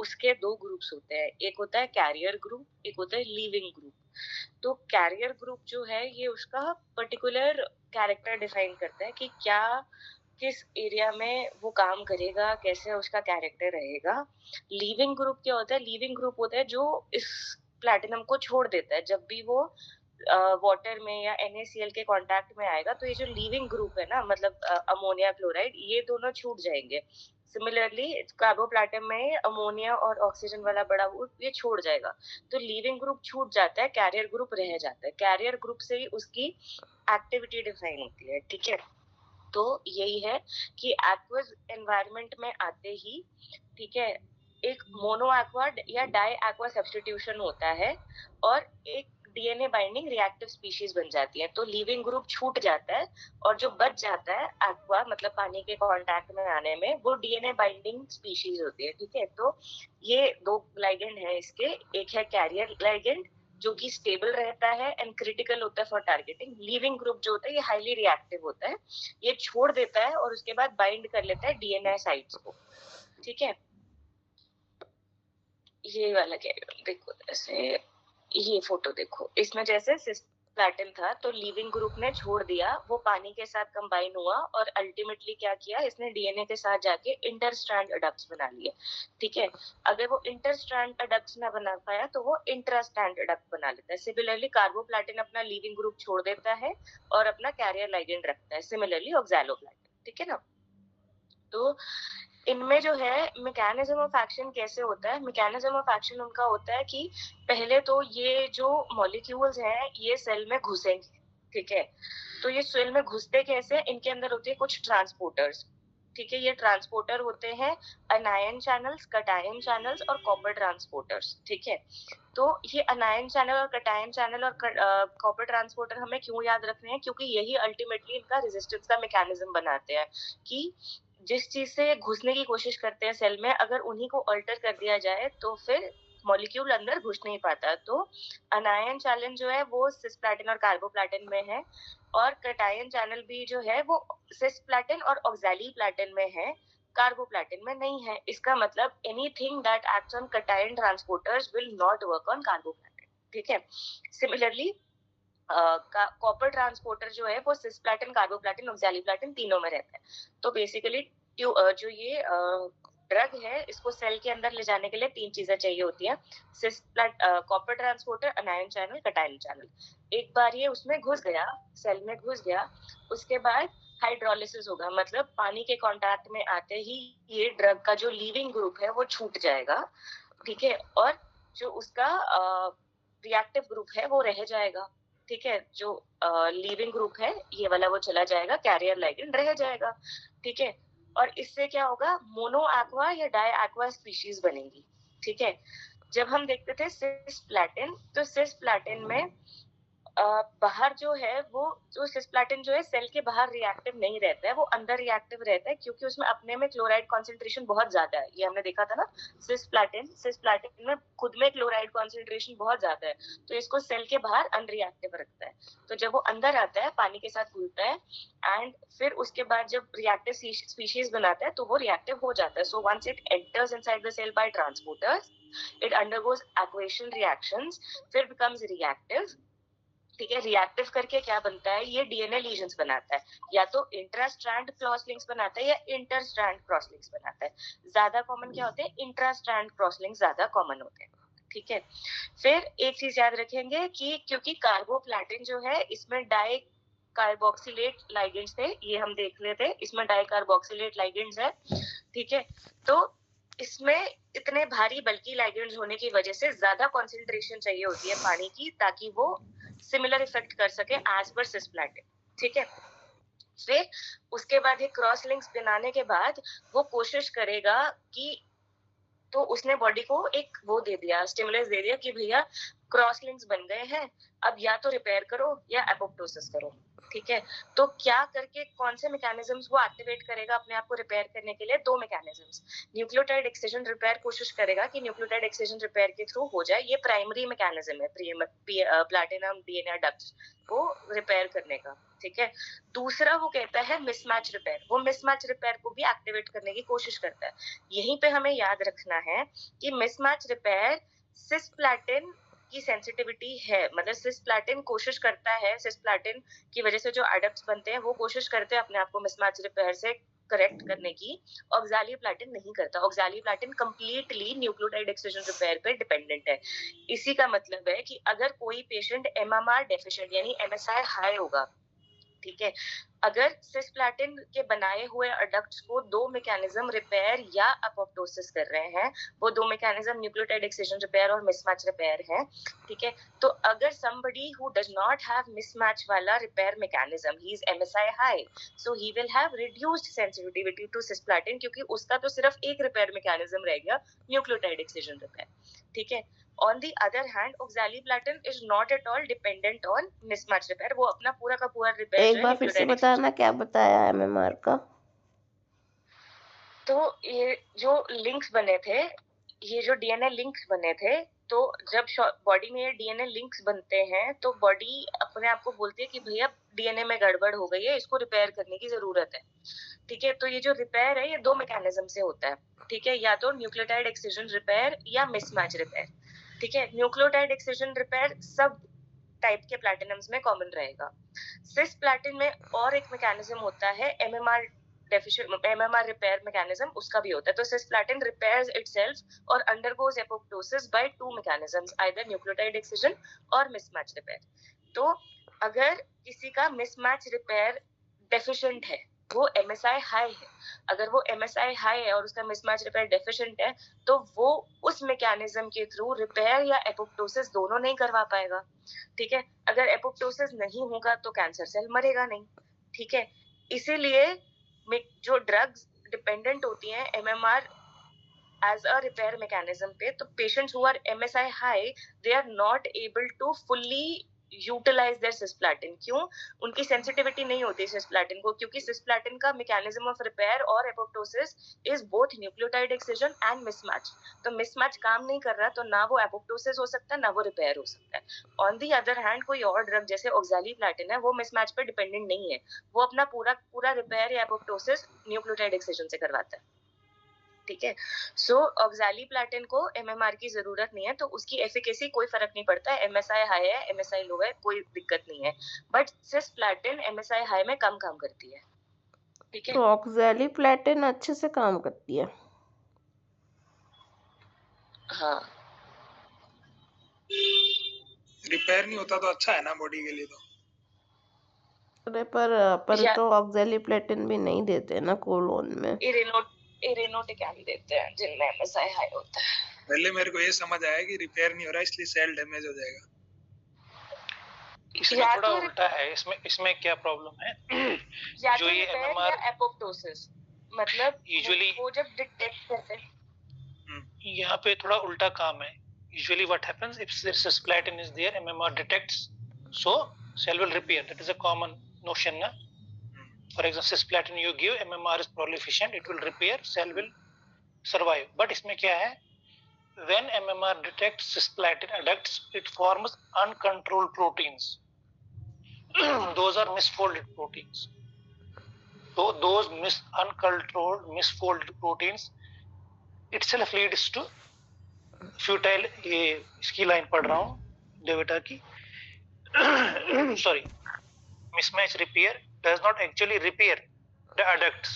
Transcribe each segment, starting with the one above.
उसके दो ग्रुप्स होते हैं, एक होता है कैरियर ग्रुप, एक होता है लीविंग ग्रुप। तो कैरियर ग्रुप जो है ये उसका पर्टिकुलर कैरेक्टर डिफाइन करता है कि क्या किस एरिया में वो काम करेगा, कैसे उसका कैरेक्टर रहेगा। लीविंग ग्रुप क्या होता है? लीविंग ग्रुप होता है जो इस प्लैटिनम को छोड़ देता है जब भी वो वाटर में या NaCl के कांटेक्ट में आएगा। तो ये जो लीविंग ग्रुप है ना, मतलब अमोनिया क्लोराइड, ये दोनों छूट जाएंगे। सिमिलरली कार्बोप्लाटिनम में अमोनिया और ऑक्सीजन वाला बड़ा ग्रुप ये छोड़ जाएगा। तो लीविंग ग्रुप छूट जाता है, कैरियर ग्रुप रह जाता है। कैरियर ग्रुप से ही उसकी एक्टिविटी डिफाइन होती है, ठीक है। तो यही है कि एक्वस एनवायरनमेंट में आते ही, ठीक है, एक मोनो एक्वा या डाई एक्वा सब्स्टिट्यूशन होता है और एक DNA बाइंडिंग रिएक्टिव स्पीशीज बन जाती है। तो लिविंग ग्रुप छूट जाता है और जो बच जाता है एक्वा, मतलब पानी के कांटेक्ट में आने में, वो DNA बाइंडिंग स्पीशीज होती है, ठीक है। तो ये दो लाइगेंड है इसके। एक है कैरियर लाइगेंड जो कि स्टेबल रहता है एंड क्रिटिकल होता है फॉर टारगेटिंग। लिविंग ग्रुप जो होता है ये हाईली रिएक्टिव होता है, ये छोड़ देता है और उसके बाद बाइंड कर लेता है DNA साइट्स को, ठीक है। ये वाला क्या है, देखो जैसे ये फोटो देखो, इसमें जैसे सिस्प्लैटिन था तो लिविंग ग्रुप ने छोड़ दिया, वो पानी के साथ कंबाइन हुआ और अल्टीमेटली क्या किया, इसने DNA के साथ जाके इंटरस्ट्रैंड अडक्ट्स बना लिए, ठीक है। अगर वो इंटरस्ट्रैंड अडक्ट्स ना बना पाया तो वो इंट्रास्ट्रैंड अडक्ट बना लेता है। सिमिलरली कार्बोप्लाटिन अपना लिविंग ग्रुप छोड़ देता है और अपना कैरियर लाइगेंड रखता है, सिमिलरली ऑक्सैलोप्लाटिन, ठीक है ना। तो इनमें जो है मैकेनिज्म ऑफ एक्शन कैसे होता है? मैकेनिज्म ऑफ एक्शन उनका होता है कि पहले तो ये जो मॉलिक्यूल्स हैं ये सेल में घुसेंगे, ठीक है। तो ये सेल में घुसते कैसे? इनके अंदर होते हैं कुछ ट्रांसपोर्टर्स, ठीक है। ये ट्रांसपोर्टर होते हैं अनायन चैनल्स, कटायन चैनल्स और कॉपर ट्रांसपोर्टर्स, ठीक है। तो ये अनायन चैनल और कटायन चैनल और कॉपर ट्रांसपोर्टर हमें क्यों याद रखने हैं? क्योंकि यही अल्टीमेटली इनका रेजिस्टेंस का मैकेनिज्म बनाते हैं कि जिस चीज से घुसने की कोशिश करते हैं सेल में, अगर उन्हीं को अल्टर कर दिया जाए तो फिर मॉलिक्यूल अंदर घुस नहीं पाता। तो अनायन चैनल जो है वो सिस्प्लैटिन और कार्बोप्लाटिन में है और कटायन चैनल भी जो है वो सिस्प्लैटिन और ऑक्सैलिप्लाटिन में है, कार्बोप्लाटिन में नहीं है। इसका मतलब anything that acts on cation transporters will not work on carboplatin, ठीक है। सिमिलरली कॉपर ट्रांसपोर्टर जो है वो सिस्प्लैटिन, कार्बोप्लाटिन, ऑक्सैलिप्लाटिन तीनों में रहता है। तो बेसिकली जो ये ड्रग है इसको सेल के अंदर ले जाने के लिए तीन चीजें चाहिए होती हैं, copper transporter, अनायन channel, cation channel. एक बार ये उसमें घुस गया, सेल में घुस गया, उसके बाद हाइड्रोलिसिस होगा, मतलब पानी के कांटेक्ट में आते ही ये ड्रग का जो लीविंग ग्रुप है वो छूट जाएगा, ठीक है। और जो उसका रिएक्टिव ग्रुप है वो रह जाएगा, ठीक है। जो लीविंग ग्रुप है ये वाला वो चला जाएगा, कैरियर लाइगेंड रह जाएगा, ठीक है। और इससे क्या होगा, मोनो एक्वा या डाई एक्वा स्पीशीज बनेगी, ठीक है। जब हम देखते थे सिस्प्लैटिन, तो सिस्प्लैटिन में बाहर जो है वो, जो सिस्प्लैटिन जो है सेल के बाहर रिएक्टिव नहीं रहता है, वो अंदर रिएक्टिव रहता है क्योंकि उसमें अपने में क्लोराइड कॉन्सेंट्रेशन बहुत ज्यादा है। ये हमने देखा था ना, सिस्प्लैटिन में खुद में क्लोराइड कॉन्सेंट्रेशन बहुत ज्यादा है, तो इसको सेल के बाहर अनरिएक्टिव रखता है। तो जब वो अंदर आता है पानी के साथ घुलता है एंड फिर उसके बाद जब रिएक्टिव स्पीशीज बनाता है तो वो रिएक्टिव हो जाता है। So once it enters inside the cell by transporters, it undergoes aquation reactions, फिर बिकम्स रिएक्टिव, ठीक है। रिएक्टिव करके क्या बनता है, ये DNA लीजन्स बनाता है, या तो इंट्रा स्ट्रैंड क्रॉस लिंक्स बनाता है या इंटर स्ट्रैंड क्रॉस लिंक्स बनाता है। ज्यादा कॉमन क्या होते हैं, इंट्रा स्ट्रैंड क्रॉस लिंक्स ज्यादा कॉमन होते हैं, ठीक है। फिर एक चीज याद रखेंगे कि क्योंकि कार्बोप्लाटिन जो है इसमें डाई कार्बोक्सिलेट लाइगेंड्स थे, ये हम देख रहे थे, इसमें डाई कार्बोक्सिलेट लाइगेंड्स है, ठीक है। तो इसमें इतने भारी बल्कि लाइगेंड्स होने की वजह से ज्यादा कॉन्सेंट्रेशन चाहिए होती है पानी की ताकि वो सिमिलर इफेक्ट कर सके एज पर सिस्प्लैटिन, ठीक है। फिर उसके बाद ये क्रॉस लिंक्स बनाने के बाद वो कोशिश करेगा कि, तो उसने बॉडी को एक वो दे दिया, स्टिमुलस दे दिया कि भैया क्रॉस लिंक्स बन गए हैं, अब या तो रिपेयर करो या एपोप्टोसिस करो, ठीक है। तो क्या करके कौन से मैकेनिज्म्स वो एक्टिवेट करेगा अपने आप को रिपेयर करने के लिए? दो मैकेनिज्म्स, न्यूक्लियोटाइड एक्सcision रिपेयर कोशिश करेगा कि न्यूक्लियोटाइड एक्सcision रिपेयर के थ्रू हो जाए, ये प्राइमरी मैकेनिज्म है प्लैटिनम DNA डक्ट्स को रिपेयर करने का, ठीक है। दूसरा वो कहता है मिसमैच रिपेयर, वो मिसमैच रिपेयर को भी एक्टिवेट करने की कोशिश करता है। यहीं पे हमें याद रखना है कि मिसमैच रिपेयर सिस्प्लैटिन की सेंसिटिविटी है, मतलब सिस्प्लैटिन कोशिश करता है, सिस्प्लैटिन की वजह से जो एडप्ट्स बनते हैं वो कोशिश करते हैं अपने आप को मिसमैच रिपेयर से करेक्ट करने की। ऑक्सैलियोप्लाटिन नहीं करता। ऑक्सैलियोप्लाटिन कंप्लीटली न्यूक्लियोटाइड एक्सcision रिपेयर पे डिपेंडेंट है। इसी का मतलब है कि अगर कोई पेशेंट एमएमआर डेफिशिएंट यानी एमएसआई हाई होगा, ठीक है, अगर सिस्प्लैटिन के बनाए हुए अडक्ट्स को दो मैकेनिज्म रिपेयर या अपोप्टोसिस कर रहे हैं, वो दो मैकेनिज्म न्यूक्लियोटाइड एक्सcision रिपेयर और मिसमैच रिपेयर है, ठीक है। तो अगर somebody who does not have mismatch वाला repair mechanism, he is MSI high, so he will have reduced sensitivity to cisplatin, क्योंकि उसका तो सिर्फ एक रिपेयर मैकेनिज्म रह गया, न्यूक्लियोटाइड एक्सcision रिपेयर, ठीक है। On the other hand, oxaliplatin is not at all dependent on mismatch repair. वो अपना पूरा का पूरा रिपेयर एक बार फिर से बताना क्या बताया एमएमआर का। तो ये जो लिंक्स बने थे, ये जो डीएनए लिंक्स बने थे, तो जब बॉडी में ये डीएनए लिंक्स बनते हैं तो बॉडी अपने आप को बोलती है कि भैया डीएनए में गड़बड़ हो गई है, इसको रिपेयर करने की जरूरत है, ठीक है। तो ये जो रिपेयर है ये दो मैकेनिज्म से होता है, ठीक है, या तो न्यूक्लियोटाइड एक्सcision रिपेयर या मिसमैच रिपेयर, ठीक है। न्यूक्लियोटाइड एक्सcision रिपेयर सब टाइप के प्लैटिनम्स में कॉमन रहेगा। सिस प्लैटिन में और एक मैकेनिज्म होता है MMR deficient, MMR repair mechanism उसका भी होता है। तो सिस्प्लैटिन रिपेयर्स इटसेल्फ और undergoes apoptosis by two mechanisms, either nucleotide excision और मिसमैच रिपेयर। तो अगर किसी का मिसमैच रिपेयर डेफिशिएंट है, वो एमएसआई हाई है, अगर वो एमएसआई हाई है और उसका मिसमैच रिपेयर डेफिशिएंट है, तो वो उस मैकेनिज्म के थ्रू रिपेयर या एपोप्टोसिस दोनों नहीं करवा पाएगा, ठीक है। अगर एपोप्टोसिस नहीं होगा तो कैंसर सेल मरेगा नहीं, ठीक है। इसीलिए जो ड्रग्स डिपेंडेंट होती हैं MMR as a repair mechanism पे, तो patients who are MSI high, they are not able to fully utilise their cisplatin. क्यों? उनकी सेंसिटिविटी नहीं होती सिस्प्लैटिन को, क्योंकि सिस्प्लैटिन का मैकेनिज्म ऑफ रिपेयर और apoptosis is both nucleotide excision and mismatch. तो मिसमैच काम नहीं कर रहा, तो ना वो एपोप्टोसिस हो सकता है ना वो रिपेयर हो सकता है। ऑन दी अदर हैंड कोई और ड्रग जैसे ऑक्सैलिप्लैटिन है, वो मिसमैच पे डिपेंडेंट नहीं है, वो अपना पूरा पूरा रिपेयर या एपोप्टोसिस न्यूक्लियोटाइड एक्सcision से करवाता है, ठीक है। सो ऑक्सैलिप्लैटिन को एमएमआर की जरूरत नहीं है, तो उसकी एफिकेसी कोई फर्क नहीं पड़ता है, एमएसआई हाई है एमएसआई लो है कोई दिक्कत नहीं है, बट सिस्प्लैटिन एमएसआई हाई में कम काम करती है, ठीक है। तो ऑक्सैलिप्लैटिन अच्छे से काम करती है। हाँ, रिपेयर नहीं होता तो अच्छा है ना बॉडी के लिए। तो अरे पर अपन तो ऑक्सैलिप्लैटिन भी नहीं देते ना कोलोन में, इरेनोटिकैम देते हैं जिनमें एमएसआई हाई होता है। पहले मेरे को ये समझ आया कि रिपेयर नहीं हो रहा इसलिए सेल डैमेज हो जाएगा। इसमें थोड़ा उल्टा है। इसमें क्या प्रॉब्लम है जो ये एमएमआर या एपोप्टोसिस, मतलब यूजुअली वो जब डिटेक्ट करते हैं, यहाँ पे थोड़ा उल्टा काम है। Usually what happens if cisplatin is there, MMR detects, so cell will repair. That is a common notion, na? For example, cisplatin you give, MMR is proliferation, it will repair, cell will survive. But इसमें क्या है? When MMR detects cisplatin adducts, it forms uncontrolled proteins. Those are misfolded proteins. So those uncontrolled misfolded proteins itself leads to futile, ये इसकी line पढ़ रहा हूँ DeVita की, sorry, mismatch repair does not actually repair the adducts,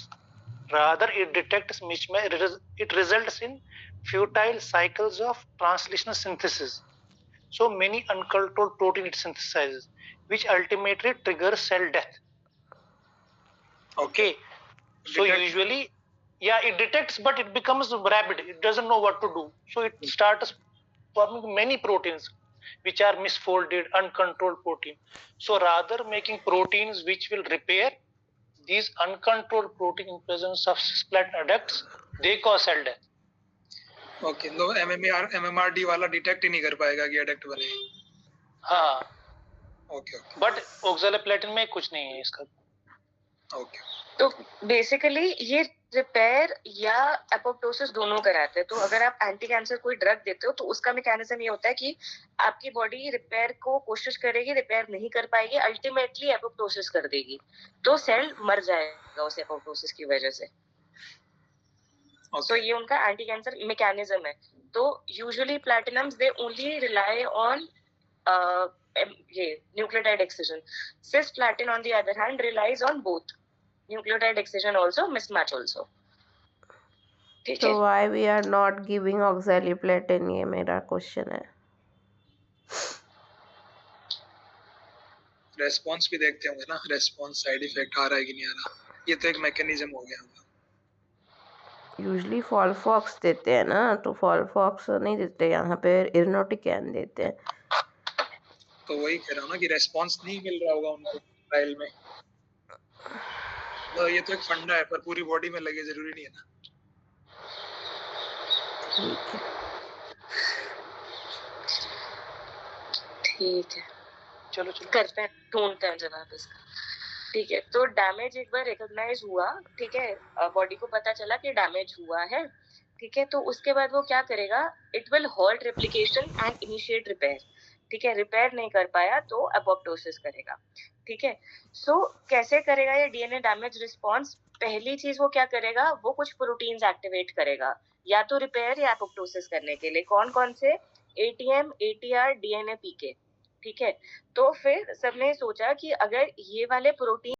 rather it detects mismatch, it results in futile cycles of translational synthesis. So many uncontrolled protein it synthesizes, which ultimately triggers cell death. Okay. So usually, yeah, it detects, but it becomes rabid. It doesn't know what to do. So it starts forming many proteins, which are misfolded, uncontrolled protein. So rather making proteins which will repair, these uncontrolled protein in presence of cisplatin adducts, they cause cell death. Okay, तो MMRD वाला detect ही नहीं कर पाएगा कि adduct बने। हाँ, okay, but ऑक्सैलिप्लैटिन में कुछ नहीं है इसका। ओके, तो बेसिकली ये रिपेयर या एपोप्टोसिस दोनों कराते हैं। तो अगर आप एंटी कैंसर कोई ड्रग देते हो तो उसका मैकेनिज्म ये होता है कि आपकी बॉडी रिपेयर को कोशिश करेगी, रिपेयर नहीं कर पाएगी, अल्टीमेटली एपोप्टोसिस कर देगी, तो सेल मर जाएगा उस एपोप्टोसिस की वजह से। तो ये उनका एंटी कैंसर मैकेनिज्म है। तो usually platinums they only rely on ये nucleotide excision. Cisplatin on the other hand relies on both nucleotide excision also, mismatch also. ठीक तो है। why we are not giving oxaliplatin, ये मेरा क्वेश्चन है। Response भी देखते होंगे ना, रेस्पॉन्स साइड इफेक्ट आ रहा है कि नहीं आ रहा, ये तो एक मैकेनिज्म हो गया होगा। यूजली फॉलफॉक्स देते हैं ना, तो फॉलफॉक्स नहीं देते, यहाँ पे इरनोटिकैन देते हैं। तो वही कह रहा हूँ ना कि रेस्पॉन्स नहीं मिल रहा होगा उनको ट्रायल में। तो ये तो एक फंडा है, पर पूरी बॉडी में लगे जरूरी नहीं है ना। ठीक है, ठीक है, चलो करते हैं, ढूंढते हैं जवाब इसका। ठीक है, तो डैमेज एक बार रिकॉग्नाइज हुआ, ठीक है, बॉडी को पता चला कि डैमेज हुआ है, ठीक है, तो उसके बाद वो क्या करेगा, it will halt replication and initiate repair. ठीक है, रिपेयर नहीं कर पाया तो एपोप्टोसिस करेगा। ठीक है, सो कैसे करेगा ये डीएनए डैमेज रिस्पॉन्स? पहली चीज वो क्या करेगा, वो कुछ प्रोटीन्स एक्टिवेट करेगा, या तो रिपेयर या एपोप्टोसिस करने के लिए। कौन कौन से? एटीएम, एटीआर, डीएनए, पीके। ठीक है, तो फिर सबने सोचा कि अगर ये वाले प्रोटीन